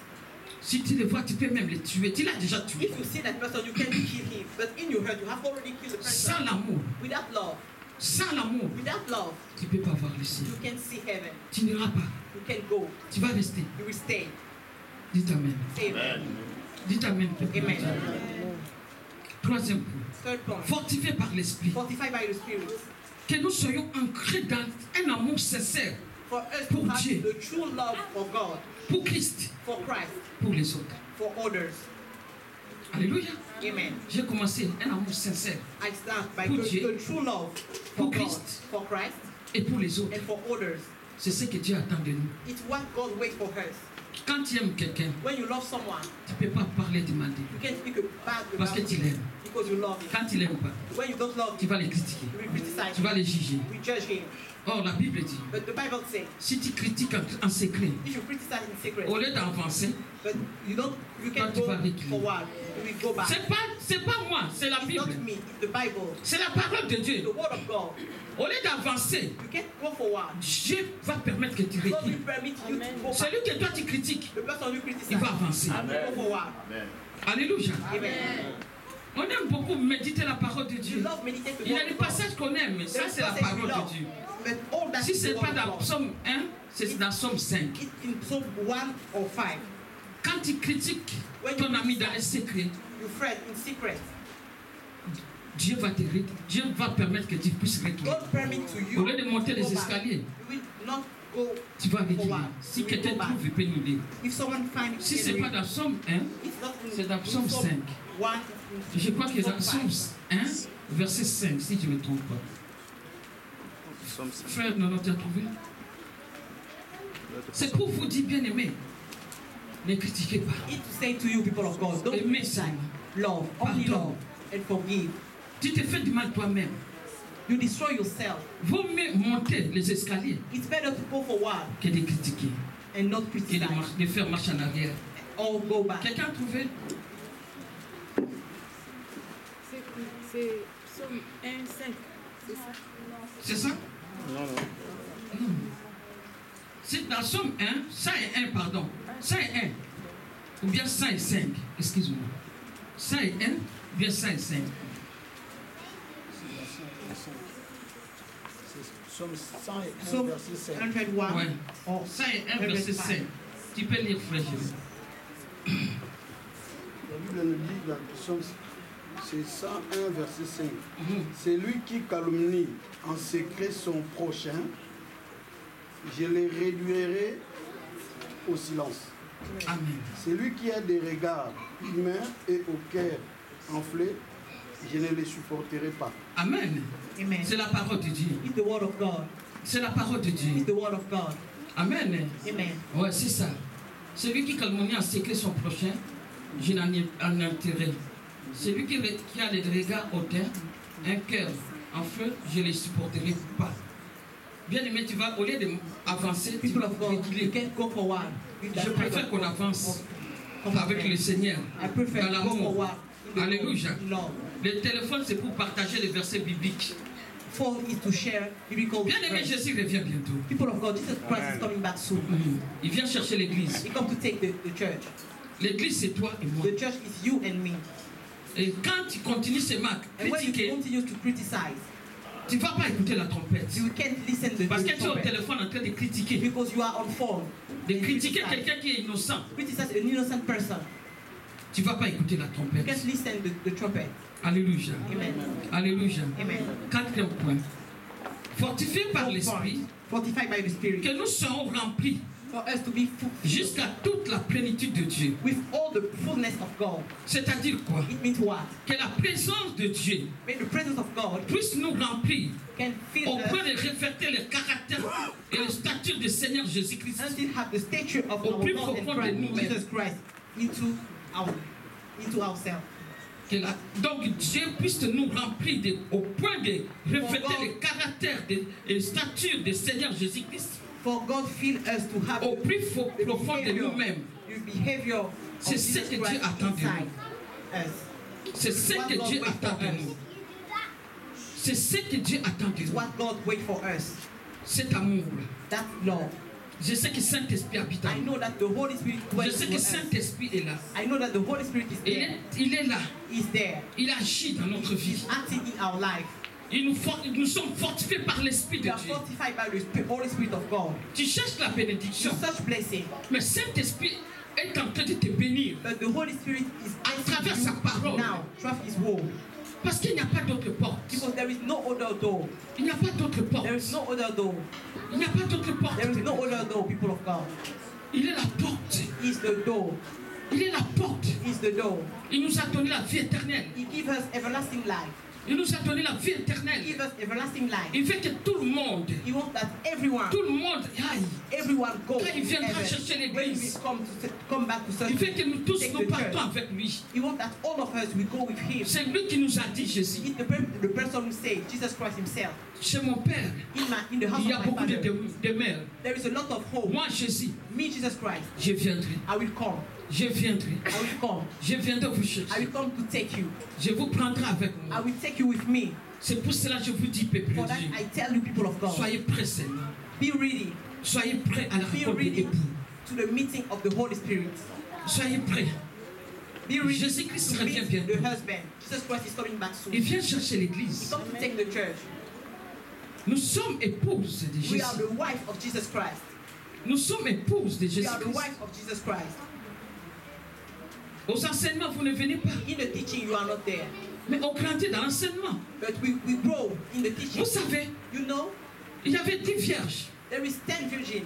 Si tu le vois, tu peux même le tuer. Tu l'as déjà tué. If you see that person, you can kill him. But in your heart, you have already killed the person. Sans l'amour, Without love, sans l'amour, without love, tu ne peux pas voir le ciel. you can see heaven. Tu n'iras pas. You can go. Tu vas rester. You will stay. Dites Amen. Say amen. Dites Amen. Amen. Troisième point. Third point. Fortifié par l'esprit. Fortified by the Spirit. Que nous soyons ancrés dans un amour sincère For us Pour to have Dieu. the true love for God, pour Christ, for Christ, pour les autres. for others. Alléluia. Amen. J'ai commencé un amour sincère I start by Pour the Dieu. true love Pour for God, Christ. for Christ, et pour les autres. and for others. C'est ce que Dieu attend de nous. It's what God waits for us. Quand tu aimes quelqu'un, When you love someone, tu ne peux pas parler du mal de lui. you can't speak bad Parce que about tu him l'aimes. because you love him. Quand tu l'aimes pas, When you don't love tu him, vas les critiquer. you will criticize Tu vas him. les juger. We judge him. Or, la Bible dit, But the Bible says, si tu critiques en secret, if you criticize in secret, au lieu d'avancer, but you Toi, can tu go vas reculer. forward, you will go back. c'est pas moi, c'est la It's Bible. not me, it's the Bible. C'est la parole de Dieu. The word of God. Au lieu d'avancer, You can't go forward. Dieu va permettre que tu God will recules. permit you to go back. Celui que toi tu critiques, The person you criticize, il va avancer. go forward. Alléluia. Amen. On aime beaucoup méditer la parole de You Dieu. love meditate the Il y a word des of God. passages qu'on aime, mais ça There's c'est la passages we parole love. de Dieu. But all that Si is ce the n'est pas word dans of God. Psaume 1, c'est dans Psaume 5. It's in Psalm 1 or 5. Quand tu critiques ton ami dans un secret, You fret in secret. Dieu va permettre que tu puisses reculer. God permit to you Au lieu de monter to les go back. escaliers, You will not go. tu vas reculer. Forward. Si You will quelqu'un go back. trouve, il peut nous dire. If someone finds Si ce n'est pas dans Psaume 1, it's not in c'est dans Psaume Psalm 5. 1, it's in Je crois que c'est dans Psalm Psaume 5. 1, verset 5, si je ne me trompe pas. Psaume 5. Frère, non, tu as trouvé? C'est pour vous dire, bien aimé, ne critiquez pas. It to say to you, people of God, don't Aimez criticize. seulement. Love, only Pardon. love, and forgive. Tu te fais du mal toi-même. You destroy yourself. Vaut mieux monter les escaliers It's better to go forward que de critiquer, and not que criticize de faire marche en arrière. or go back. Quelqu'un a trouvé? C'est Psaume 1, 5. C'est ça? C'est ça? Non, non. Non. C'est dans Somme 1, 101, pardon. 101. Ou bien 105. Excuse-moi. 101, ou bien 105. Psaume 101, Psalm verset 5. 101 Ouais. or 101, verset 5. Tu peux lire, frère Jésus. La Bible nous dit dans le psaume, c'est 101, verset 5. Mhm. C'est lui qui calomnie en secret son prochain, je les réduirai au silence. Amen. C'est lui qui a des regards humains et au cœur enflé, je ne les supporterai pas. Amen. Amen. C'est la parole de Dieu. It's the word of God. C'est la parole de It's Dieu. the word of God. Amen. Amen. Ouais, c'est ça. Celui qui calomnie en secret son prochain, je n'en ai un intérêt. Celui qui a les regards hautains, un cœur en feu, je ne les supporterai pas. Bien aimé, tu vas, au lieu d'avancer, tu People vas of God, you reculer. can't go forward. with that Je kind préfère of- qu'on avance of- avec le Seigneur, I prefer dans to go l'amour. forward. in the Alléluia. love. Le téléphone, c'est pour partager les versets bibliques. Phone is to share biblical Bien aimé, verses. Jésus revient bientôt. People of God, Jesus Christ is coming back soon. Il vient chercher l'église. He come to take the church. L'église, c'est toi et moi. The church is you and me. Et quand tu continues ces marques, And when you critiquer, continue to criticize, tu ne vas pas écouter la trompette. you can't listen to the Parce que tu es au trumpet téléphone en train de critiquer. because you are on phone. De and critiquer criticize. quelqu'un qui est innocent. Criticize an innocent person. Tu ne vas pas écouter la You trompette. can't listen to the trumpet. Alléluia. Amen. Alléluia. Amen. Quatrième point. Fortifié par Fourth l'Esprit, point, fortified by the Spirit. que nous serons remplis For us to be jusqu'à toute la plénitude de Dieu. with all the fullness of God. C'est-à-dire quoi? It means what? Que la présence de Dieu May the presence of God puisse nous remplir can fill au us point de refléter le caractère et le statut du Seigneur Jésus-Christ. and still have the stature of Au our plus Lord and profond de Christ, nous-mêmes. Jesus Christ, into ourselves. Donc Dieu puisse nous remplir au point de refléter le caractère et le statut du Seigneur Jésus-Christ. For God fill us to have Au plus the profond de behavior, nous-mêmes. the behavior of C'est ce Jesus que Dieu Christ attend de inside us. C'est ce What que God Dieu waits attend for de us. nous. C'est ce que Dieu attend de It's nous. what God waits for us. Cet amour. That love. Je sais que Saint-Esprit habite en I nous. know that the Holy Spirit Je dwells sais in que us. Saint-Esprit est là. I know that the Holy Spirit is there. Il est là. He's there. Il agit dans notre vie. He's acting in our life. Nous sommes fortifiés par l'Esprit We de are Dieu. fortified by the Holy Spirit of God. Tu cherches la bénédiction. Such blessing. Mais Saint-Esprit est en train de te bénir. But the Holy Spirit is À travers sa parole. now, through His word. Parce qu'il n'y a pas d'autre porte. Because there is no other door. Il n'y a pas d'autre porte. There is no other door. Il n'y a pas d'autre porte. There is no other door, people of God. Il est la porte. He's the door. Il est la porte. He's the door. Il nous a donné la vie éternelle. He gives us everlasting life. Il nous a donné la vie He éternelle. gives us everlasting life. Il veut que tout le monde, He wants that everyone aille. everyone go Quand il viendra heaven. chercher When l'église, we come back to il veut church, que nous tous take nous the partons church. avec lui. He wants that all of us we go with him. C'est lui qui nous a dit Jésus. He's the person who said Jesus Christ himself. Chez mon père, In the house il y a of my beaucoup de father, demeures. there is a lot of hope. Moi, Jésus, Me, Jesus Christ, je viendrai. I will come. Je viendrai. I will come. Je viendrai vous I chercher. will come to take you. Je vous prendrai avec I moi. will take you with me. C'est pour cela que je vous dis, peuple For de that Dieu, I tell you, people of God, soyez prêts, Seigneur. be ready. Soyez prêts à la Be rencontre de ready l'époux. to the meeting of the Holy Spirit. Soyez prêts. Be ready Jésus-Christ to revient meet bientôt. the husband. Jesus Christ is coming back soon. Il vient chercher He's l'église. come to take the church. Nous sommes épouses de We Jésus. are the wife of Jesus Christ. Nous sommes épouses de We are the Jésus-Christ. wife of Jesus Christ. Aux enseignements, vous ne venez pas. In the teaching, you are not there. Mais on grandit dans l'enseignement. But we grow in the teaching. Vous savez, You know, il y avait 10 vierges. there is 10 virgins.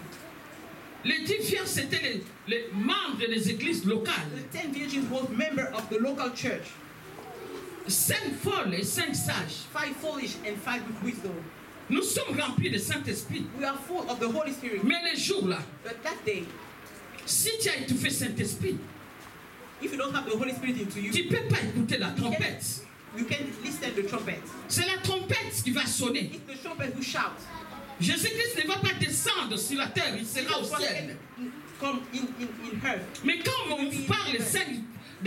Les 10 vierges, c'était les membres des églises locales. The 10 virgins was member of the local church. 5 folles et 5 sages. 5 foolish and 5 with wisdom. Nous sommes remplis de Saint-Esprit. We are full of the Holy Spirit. Mais les jours là, But that day, si tu as étouffé Saint-Esprit, if you don't have the Holy Spirit into tu you, ne peux pas écouter la trompette. you can listen to the trumpet. C'est la trompette qui va sonner. It's the trumpet who shouts. Jésus-Christ ne va pas descendre sur la terre, il sera au ciel. Come in her. Mais quand on vous parle des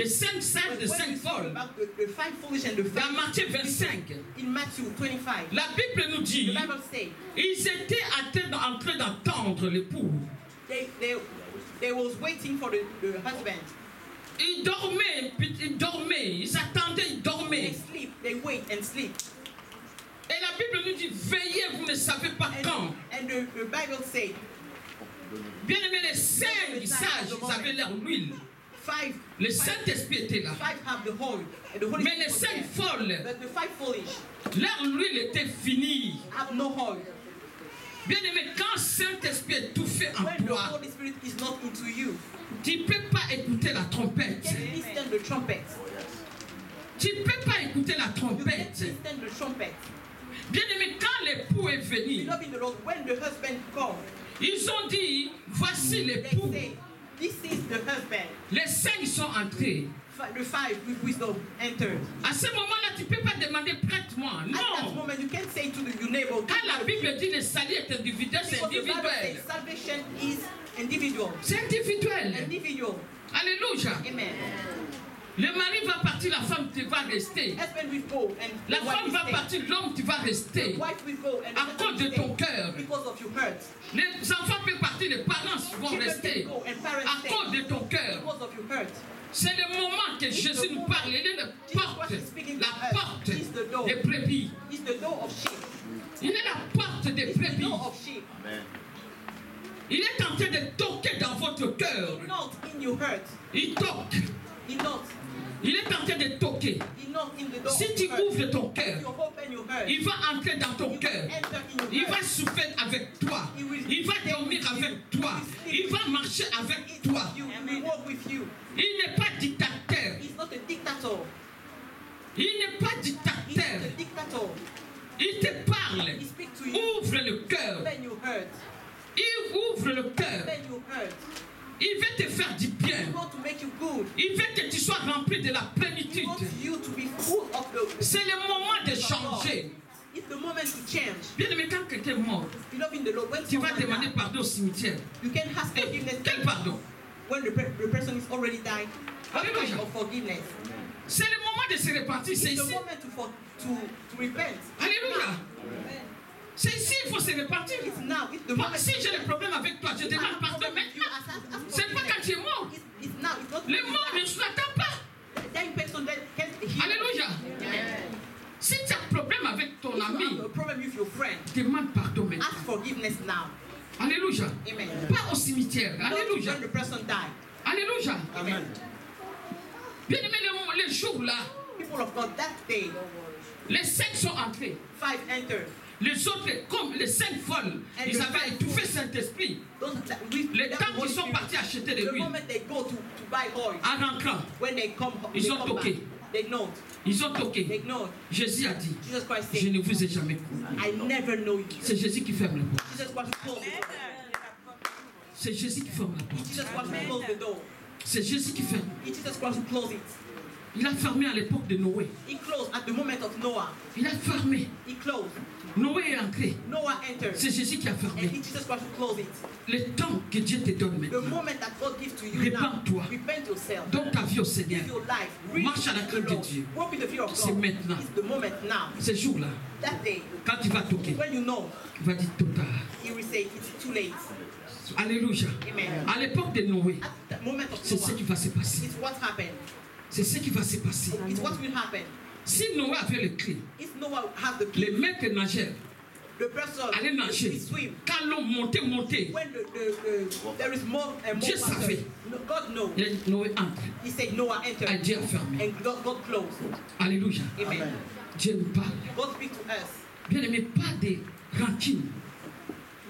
5 sages, des When 5 we speak folles, about the 5 foolish and the dans 5 Matthieu 25, in Matthew 25, la Bible nous the dit, Bible says ils étaient en train d'entendre l'époux. they was waiting for the husband. Ils dormaient, ils attendaient, ils They dormaient. sleep, they wait and sleep. Et la Bible nous dit, veillez, vous ne savez pas quand. And the Bible says Bien aimé, les 5 sages, ils avaient leur huile. 5 Le Saint-Esprit était là. have the oil, and the Holy Mais les Spirit 5 was there. folles, But the 5 foolish leur huile était finie. have no oil. Bien aimé, quand Saint-Esprit est tout fait en When the toi, Holy Spirit is not into you, tu ne peux pas écouter la you trompette. can't listen the trumpet. Tu ne peux pas écouter la You can't trompette. listen the trumpet. Bien aimé, quand l'époux est venu, Beloved in the Lord, when the husband comes, ils ont dit, voici they l'époux. say, this is the husband. Les 5 sont entrés. The 5 with wisdom entered. À ce moment-là, tu ne peux pas demander prête-moi. At that Non. moment, you can't say to your neighbor, Quand la Bible dit le salut est individuel, c'est because the Bible individuel. says salvation is individual. C'est individuel. Individual. Alléluia. Amen. Le mari va partir, la femme tu vas rester. Husband will go and La the wife femme will va stay. partir, l'homme tu vas The rester. wife will go and the À husband cause de will ton stay cœur. because of your hurt. Les enfants peuvent partir, les parents vont Children rester. can go and parents À stay cause de ton cœur. because of your hurt. C'est le moment que Jésus nous parle. Il est la porte. La porte des brebis. It's the door of sheep. Il est la porte des It's the brebis. door of sheep. Il est en train de toquer dans votre cœur. Not in your hurt. Il toque. He not. Il est en train de toquer. He not in the door Si of tu your hurt. ouvres ton cœur, If you open your hurt, il va entrer dans ton he will cœur. enter in your Il hurt. va souffler avec toi. Il va dormir avec toi. Il va marcher avec toi. You will walk with you. Il n'est pas dictateur. He's not a dictator. Il n'est pas He's not dictateur. a dictator. Il te parle. He speaks to you. Ouvre le cœur. Open your hurt. Il ouvre le cœur. Open your hurt. Il veut te faire du bien. He wants to make you good. Il veut que tu sois rempli de la He plénitude. wants you to be full of the. C'est le moment de changer. It's the moment to change. Bien aimé, quand quelqu'un est mort, Beloved in the Lord, when tu vas someone demander dies, pardon au cimetière. you can ask forgiveness. Quel pardon? When the person is already died, what kind Alléluia. of forgiveness? C'est le moment moment de se repentir, c'est It's the ici. moment to repent. Alléluia. C'est ici qu'il faut se repentir. It's now. It's the Bon, moment. si j'ai des problèmes avec toi, je demande pardon maintenant. C'est pas quand tu es mort. It's now. It's not. Les morts ne s'attendent pas. That person that can heal. Alléluia. Si tu as un problème avec ton If you ami, have a problem with your friend, demande pardon maintenant. ask forgiveness now. Alléluia. Amen. Pas au cimetière. Not Alléluia. when the person died. Alléluia. Amen. Bien aimé, les jours là, People of God, that day, les 5 sont entrés. 5 entered. Les autres, comme les 5 folles, ils avaient étouffé Saint-Esprit. Les temps qu'ils sont partis acheter de The l'huile, moment they go to buy oil, en rentrant, when they come, Ils ont come toqué. back, they know. ils ont They toqué. know. Jésus a dit, Jesus Christ je said, ne vous ai jamais connu. I never know you. C'est Jésus qui ferme la porte. Jesus Christ closed the door. C'est Jésus qui ferme la porte. Jesus Christ closed the door. C'est Jésus qui ferme. Jesus Christ closed it. Il a fermé à l'époque de Noé. He closed at the moment of Noah. Il a fermé. He closed. Noé est entré. Noah entered. C'est Jésus qui a And fermé. Jesus Christ closed it. Le temps que Dieu te donne The maintenant, moment that God gives to you now, Répands-toi. repent yourself. donne ta vie au Seigneur. Live your life. Read Marche à la the crainte de Lord. Dieu. Walk with the fear of C'est God. maintenant. It's the moment now. Ce jour-là, That day, quand tu vas toquer, when you know, tu vas dire trop tard. He will say it's too late. Alléluia. Amen. À l'époque de Noé, At the moment of c'est ce qui Noah, va se passer. it's what happened. C'est ce qui va se passer. It's what will happen. Si Noé avait le clé, If Noah has the les key, maîtres nageurs the person allaient nager. will swim. Quand l'eau montait, When there is more and more Dieu water, savait. God knows. il a dit, Noé entre. He said Noah Et entered Dieu a fermé. and God closed. Alléluia. Amen. Dieu nous parle. God speaks to us. Bien aimé, pas de rancune.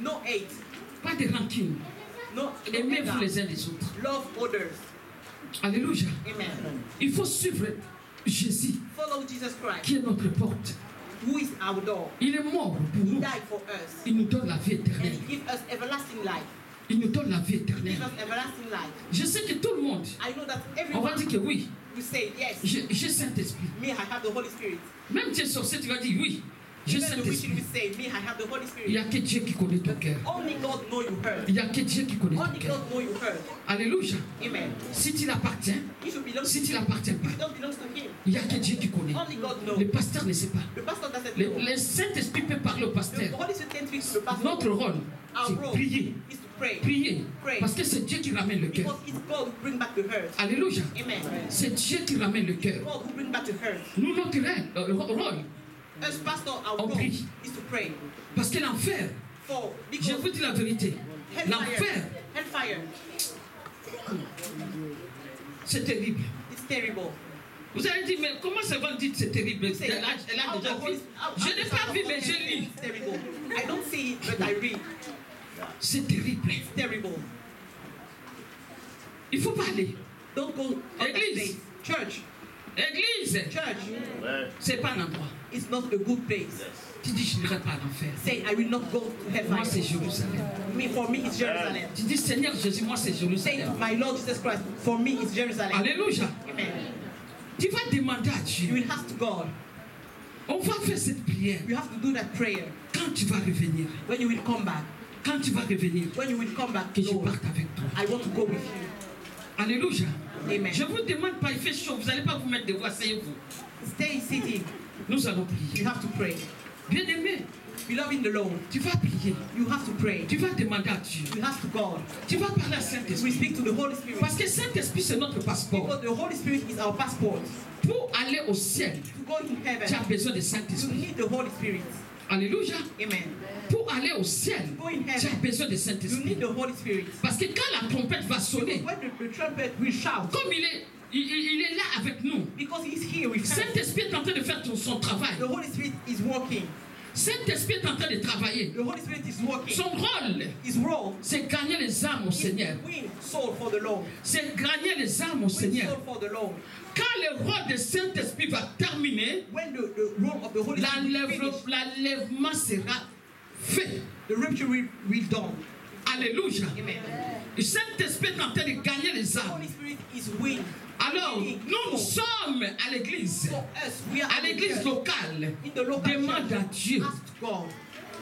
No hate. Pas de rancune. No Aimez-vous anger. les uns les autres. Love others. Alléluia. Amen. Il faut suivre Jésus Follow Jesus Christ, qui est notre porte. who is our door. Il est mort pour He nous. died for us. Il nous donne la vie And éternelle. He gives us everlasting life. Il nous donne la vie He gives éternelle. us everlasting life. Je sais que tout le monde, I know that on va everyone dire que oui, will say, yes, j'ai Saint-Esprit. me, I have the Holy Spirit. Même tu es sorcier, tu vas dire oui, j'ai Even the wicked will Saint-Esprit. say, me, I have the Holy Il n'y Spirit. a que Dieu qui connaît ton cœur. Only God know you hurt. Il n'y a que Dieu qui connaît ton Only cœur. God know you hurt. Alléluia. Amen. Si tu l'appartiens, If you belong to si tu Him, l'appartiens pas, it don't belong to Him. il n'y a que Dieu qui connaît. Only God knows. Le pasteur ne sait pas. The pastor doesn't Le, know. le Saint-Esprit peut parler au The pasteur. Holy Spirit can speak to the pastor. Notre rôle, Our c'est role prier. is to pray. Prier. Pray. Parce que c'est Dieu qui ramène le cœur. Because it's God who brings back the hurt. Alléluia. Amen. C'est Dieu qui ramène le cœur. God who brings back the hurt. Nous, notre rôle, As pastor, our On role prie. is to pray. parce que l'enfer, For je because vous dis la vérité, l'enfer, hellfire, c'est terrible. it's terrible. Vous allez dire, mais comment ça va dire que c'est terrible? You say, Elle a how déjà the vu. Holy- how- Je how n'ai the pas vu, Holy mais je Spirit lis. is terrible. I don't see it, but I read. C'est terrible. It's terrible. Il faut parler. Don't go on that Église. place. Church, Église, church, c'est pas un endroit. it's not a good place. Tu dis, je n'irai pas à l'enfer. Say, I will not go to Moi, c'est hellfire. Jérusalem. For me, it's Jerusalem. Tu dis, Seigneur Jésus, moi, c'est Say, Jérusalem. my Lord Jesus Christ, for me, it's Jerusalem. Alléluia. Amen. Tu vas demander à You Dieu. will ask to God. On va faire cette prière. You have to do that prayer Quand tu vas revenir, when you will come back. quand tu vas revenir, When you will come back, que je Lord, parte avec toi. I want to go with you. Alléluia. Amen. Je vous demande pas, il fait chaud, vous n'allez pas vous mettre debout, asseyez-vous. Stay sitting. Nous allons You prier. have to pray. Bien-aimé, Beloved in the Lord, tu vas prier. you have to pray. Tu vas demander à Dieu. You have to God. Tu vas parler à We Saint-Esprit. speak to the Holy Spirit. Parce que Saint-Esprit, c'est notre passeport. Because the Holy Spirit is our passport. Pour aller au ciel, To go in tu as heaven, besoin de you Saint-Esprit. need the Holy Spirit. Alléluia. Amen. Pour aller au ciel, Go in tu as heaven, besoin de you Saint-Esprit. need the Holy Spirit. Parce que quand la trompette va sonner, When the trumpet will shout, comme il est là avec nous, because he's here with us, Saint-Esprit est en train de faire son travail. the Holy Spirit is working. Saint-Esprit est en train de travailler. The Holy Spirit is working. Son rôle, His role c'est gagner les âmes au is Seigneur. to win soul for the Lord. C'est gagner les âmes au Win Seigneur. soul for the Lord. Quand le rôle de Saint-Esprit va terminer, When the role of the Holy Spirit is finished, l'enlèvement sera fait. the rapture will done. Alléluia. Amen. Le Saint-Esprit est en train de gagner les The âmes. Holy Spirit is winning. Alors, nous sommes à l'église, For us, we are à in the l'église church. locale. In the local Demande à church. Dieu. Ask God.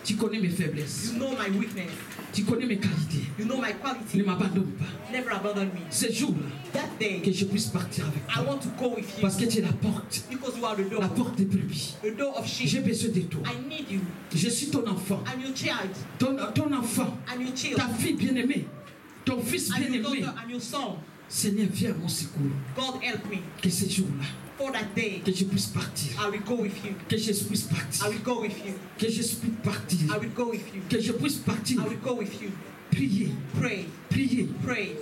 Tu connais mes faiblesses. You know my weakness. Tu connais mes qualités. You know my Ne quality. m'abandonne pas. Never abandon me. Ce jour-là, That day, que je puisse partir avec I toi. want to go with you. Parce que tu es la porte. Because you are the door. La porte des brebis. The door of J'ai sheep. besoin de toi. I need you. Je suis ton enfant. I'm your child. Ton enfant. I'm your child. Ta fille bien-aimée. Ton fils I'm your bien-aimé. daughter. I'm your son. Seigneur, viens à mon secours. God help me. Que ce jour-là, For that day, que je puisse partir. I will go with you. Que je puisse partir. I will go with you. Que je puisse partir. I will go with you. Que je puisse partir. I will go with you. Prier. Pray. Prier. Pray.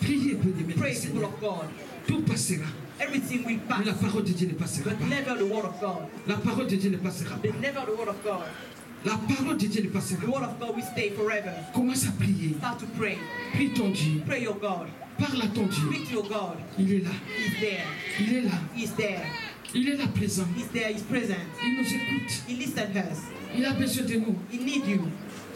Prier, bien-aimé. Pray, people Seigneur. of God. Tout passera. Everything will Mais la pass. parole de Dieu ne passera But pas. never the word of God. La parole de Dieu ne passera pas. But never the word of God. La parole de Dieu ne passera The word pas. of God will stay forever. Commence à prier. Start to pray. Prie ton Dieu. Pray your God. Parle à ton Dieu. Speak to your God. Il est là. He's there. Il est là. He's there. Il est là présent. He's there. He's present. Il nous écoute. He listens to us. Il a besoin de nous. He needs you.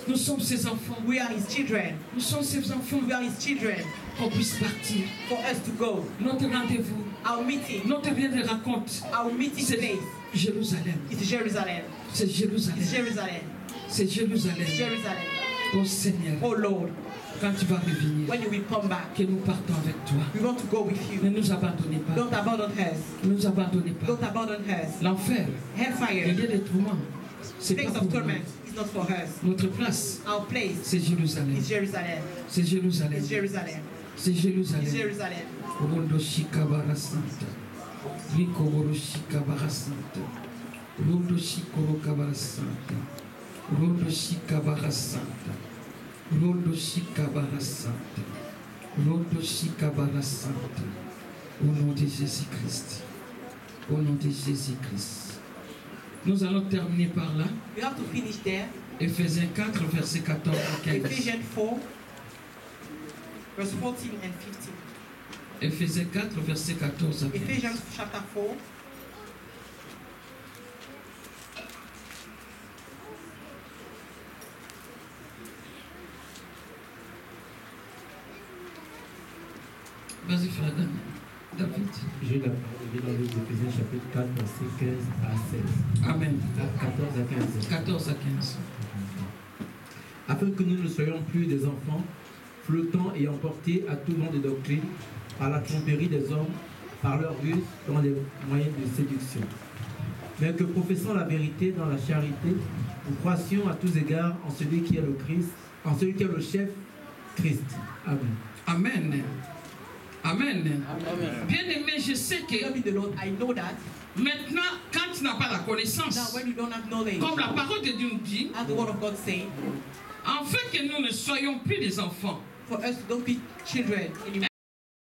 Nous sommes ses enfants. We are his children. Nous sommes ses enfants. We are his children. Qu'on puisse partir. For us to go. Notre rendez-vous. Our meeting. Notre lieu de rencontre. Our meeting C'est place Jérusalem. is Jerusalem. C'est It's Jérusalem. Jerusalem. C'est Jérusalem. It's Jerusalem. Oh Seigneur, Oh Lord, quand tu vas revenir, when you will come back, que nous partons avec toi. we want to go with Ne you. nous abandonnez pas. Don't abandon us. Ne nous abandonnez pas. Don't abandon us. L'enfer, le Hellfire, lieu de tourment, c'est pas place pour of nous. torment is not for us. Notre place, Our place c'est Jérusalem. is Jerusalem. C'est Jérusalem. It's Jerusalem. C'est It's Jérusalem. Jerusalem. Rondo Shikabara Santa. Rikoboro Shikabara Santa. Rondo Shikoro Kabara Santa. Rondo Shikabara Santa. Rondo Shikabara Santa. Rondo Shikabara Santa. Au nom de Jésus-Christ. Au nom de Jésus-Christ. Nous allons terminer par là. We have to finish there. Éphésiens 4, verset 14 à 15. Ephesians 4, verse 14 and 15. Éphésiens 4, verset 14 à 15. Ephesians chapter 4. Vas-y, frère David. J'ai la parole dans les Éphésiens chapitre 4, verset 15 à 16. Amen. 14 à 15. 14 à 15. Afin que nous ne soyons plus des enfants, flottants et emportés à tout vent de doctrine, par la tromperie des hommes, par leur ruse, dans les moyens de séduction. Mais que professant la vérité dans la charité, nous croissions à tous égards en celui qui est le Christ, en celui qui est le chef, Christ. Amen. Amen. Amen. Bien-aimé, je sais que Love in the Lord, I know that. maintenant, quand tu n'as pas la Now, connaissance, when you don't have knowledge, comme la parole de Dieu nous dit, as the word of God say, en fait que nous ne soyons plus des enfants, for us to don't be children anymore.